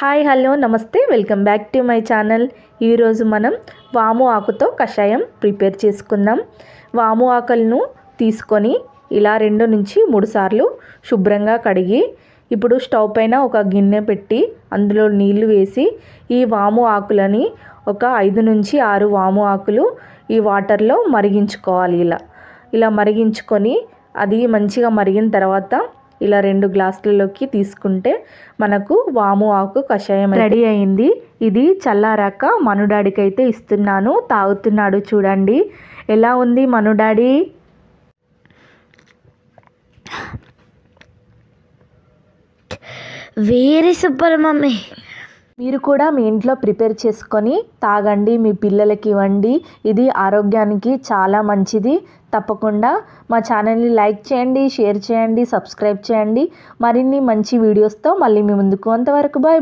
Hi hello నమస్తే welcome back to my channel. ఈరోజు మనం వాము ఆకుతో కషాయం ప్రిపేర్ చేసుకుందాం. వాము ఆకులను తీసుకొని ఇలా 2 నుంచి 3 సార్లు శుభ్రంగా కడిగి ఇప్పుడు స్టవ్ పైన ఒక గిన్నె పెట్టి అందులో నీళ్లు వేసి ఈ వాము ఆకులని ఒక 5 నుంచి 6 వాము ఆకులు ఈ వాటర్లో మరిగించుకోవాలి. ఇలా మరిగించుకొని అది మంచిగా మరిగిన తర్వాత ఇలా 2 గ్లాసులలోకి తీసుకుంటే మనకు వాము ఆకు కషాయం రెడీ అయింది. ఇది చల్లారాక మనుడాడికి అయితే ఇస్తున్నాను, తాగుతున్నాడు. చూడండి ఎలా ఉంది మనుడాడి. Very super mummy. మీరు కూడా మీ ఇంట్లో ప్రిపేర్ చేసుకొని తాగండి, మీ పిల్లలకి ఇవ్వండి. ఇది ఆరోగ్యానికి చాలా మంచిది. తప్పకుండా మా ఛానల్ని లైక్ చేయండి, షేర్ చేయండి, సబ్స్క్రైబ్ చేయండి. మరిన్ని మంచి వీడియోస్తో మళ్ళీ మీ ముందుకు. అంతవరకు బాయ్.